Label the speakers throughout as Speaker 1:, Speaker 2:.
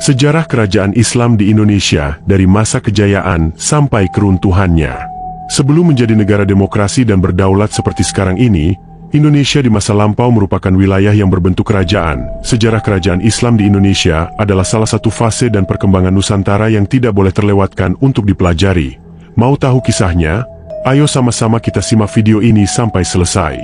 Speaker 1: Sejarah kerajaan Islam di Indonesia dari masa kejayaan sampai keruntuhannya. Sebelum menjadi negara demokrasi dan berdaulat seperti sekarang ini, Indonesia di masa lampau merupakan wilayah yang berbentuk kerajaan. Sejarah kerajaan Islam di Indonesia adalah salah satu fase dan perkembangan Nusantara yang tidak boleh terlewatkan untuk dipelajari. Mau tahu kisahnya? Ayo sama-sama kita simak video ini sampai selesai.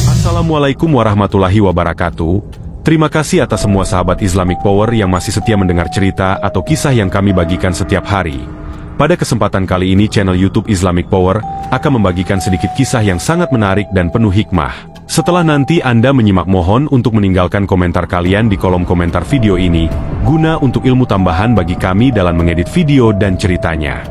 Speaker 2: Assalamualaikum warahmatullahi wabarakatuh. Terima kasih atas semua sahabat Islamic Power yang masih setia mendengar cerita atau kisah yang kami bagikan setiap hari. Pada kesempatan kali ini channel YouTube Islamic Power akan membagikan sedikit kisah yang sangat menarik dan penuh hikmah. Setelah nanti Anda menyimak, mohon untuk meninggalkan komentar kalian di kolom komentar video ini, guna untuk ilmu tambahan bagi kami dalam mengedit video dan ceritanya.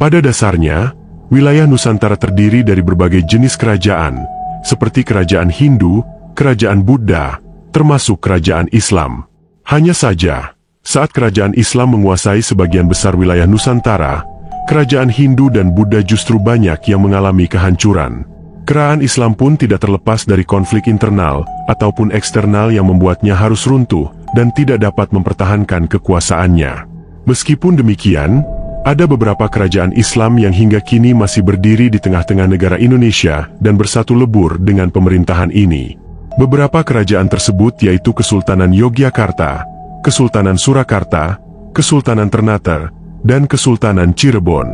Speaker 1: Pada dasarnya, wilayah Nusantara terdiri dari berbagai jenis kerajaan, seperti kerajaan Hindu, kerajaan Buddha, termasuk kerajaan Islam. Hanya saja, saat kerajaan Islam menguasai sebagian besar wilayah Nusantara, kerajaan Hindu dan Buddha justru banyak yang mengalami kehancuran. Kerajaan Islam pun tidak terlepas dari konflik internal ataupun eksternal yang membuatnya harus runtuh dan tidak dapat mempertahankan kekuasaannya. Meskipun demikian, ada beberapa kerajaan Islam yang hingga kini masih berdiri di tengah-tengah negara Indonesia dan bersatu lebur dengan pemerintahan ini. Beberapa kerajaan tersebut yaitu Kesultanan Yogyakarta, Kesultanan Surakarta, Kesultanan Ternate, dan Kesultanan Cirebon.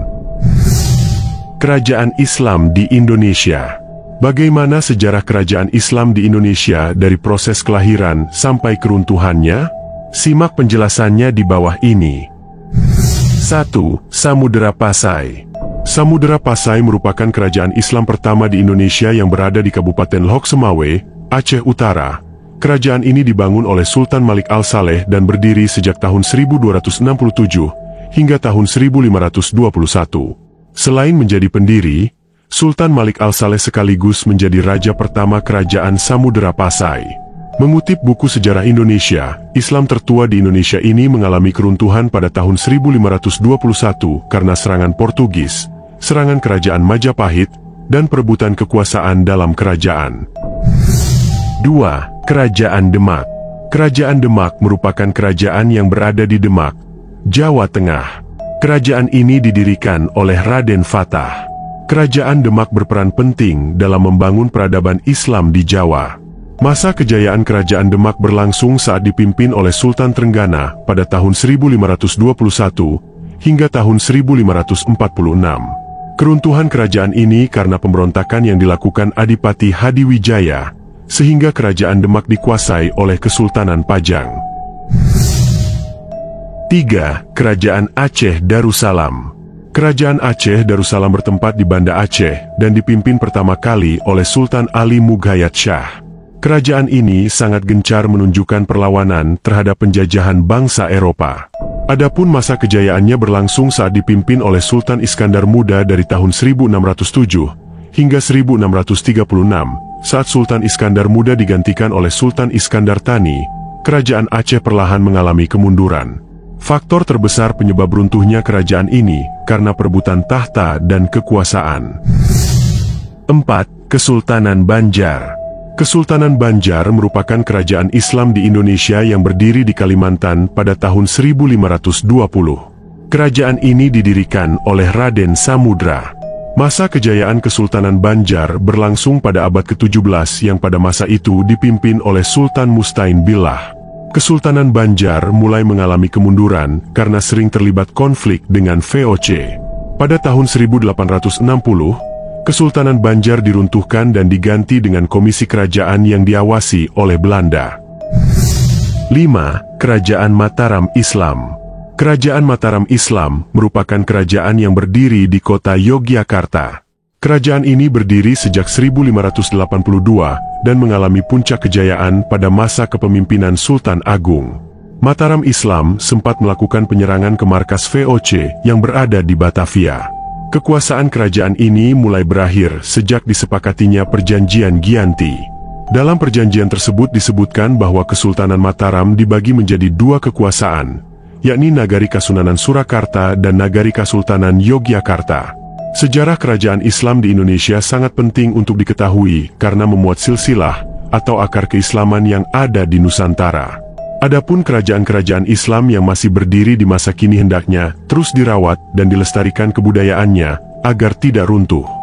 Speaker 1: Kerajaan Islam di Indonesia. Bagaimana sejarah kerajaan Islam di Indonesia dari proses kelahiran sampai keruntuhannya? Simak penjelasannya di bawah ini. 1. Samudera Pasai. Samudera Pasai merupakan kerajaan Islam pertama di Indonesia yang berada di Kabupaten Loksemawe, Aceh Utara. Kerajaan ini dibangun oleh Sultan Malik Al-Saleh dan berdiri sejak tahun 1267 hingga tahun 1521. Selain menjadi pendiri, Sultan Malik Al-Saleh sekaligus menjadi raja pertama kerajaan Samudera Pasai. Mengutip buku sejarah Indonesia, Islam tertua di Indonesia ini mengalami keruntuhan pada tahun 1521 karena serangan Portugis, serangan kerajaan Majapahit, dan perebutan kekuasaan dalam kerajaan. 2. Kerajaan Demak. Kerajaan Demak merupakan kerajaan yang berada di Demak, Jawa Tengah. Kerajaan ini didirikan oleh Raden Fatah. Kerajaan Demak berperan penting dalam membangun peradaban Islam di Jawa. Masa kejayaan kerajaan Demak berlangsung saat dipimpin oleh Sultan Trenggana pada tahun 1521 hingga tahun 1546. Keruntuhan kerajaan ini karena pemberontakan yang dilakukan Adipati Hadiwijaya, sehingga kerajaan Demak dikuasai oleh Kesultanan Pajang. 3. Kerajaan Aceh Darussalam. Kerajaan Aceh Darussalam bertempat di Banda Aceh dan dipimpin pertama kali oleh Sultan Ali Mughayat Shah. Kerajaan ini sangat gencar menunjukkan perlawanan terhadap penjajahan bangsa Eropa. Adapun masa kejayaannya berlangsung saat dipimpin oleh Sultan Iskandar Muda dari tahun 1607 hingga 1636. Saat Sultan Iskandar Muda digantikan oleh Sultan Iskandar Thani, kerajaan Aceh perlahan mengalami kemunduran. Faktor terbesar penyebab runtuhnya kerajaan ini karena perebutan tahta dan kekuasaan. 4. Kesultanan Banjar. Kesultanan Banjar merupakan kerajaan Islam di Indonesia yang berdiri di Kalimantan pada tahun 1520. Kerajaan ini didirikan oleh Raden Samudra. Masa kejayaan Kesultanan Banjar berlangsung pada abad ke-17 yang pada masa itu dipimpin oleh Sultan Mustain Billah. Kesultanan Banjar mulai mengalami kemunduran karena sering terlibat konflik dengan VOC. Pada tahun 1860, Kesultanan Banjar diruntuhkan dan diganti dengan komisi kerajaan yang diawasi oleh Belanda. 5. Kerajaan Mataram Islam. Kerajaan Mataram Islam merupakan kerajaan yang berdiri di kota Yogyakarta. Kerajaan ini berdiri sejak 1582 dan mengalami puncak kejayaan pada masa kepemimpinan Sultan Agung. Mataram Islam sempat melakukan penyerangan ke markas VOC yang berada di Batavia. Kekuasaan kerajaan ini mulai berakhir sejak disepakatinya Perjanjian Giyanti. Dalam perjanjian tersebut disebutkan bahwa Kesultanan Mataram dibagi menjadi dua kekuasaan, yakni Nagari Kasunanan Surakarta dan Nagari Kesultanan Yogyakarta. Sejarah kerajaan Islam di Indonesia sangat penting untuk diketahui karena memuat silsilah atau akar keislaman yang ada di Nusantara. Adapun kerajaan-kerajaan Islam yang masih berdiri di masa kini hendaknya terus dirawat dan dilestarikan kebudayaannya agar tidak runtuh.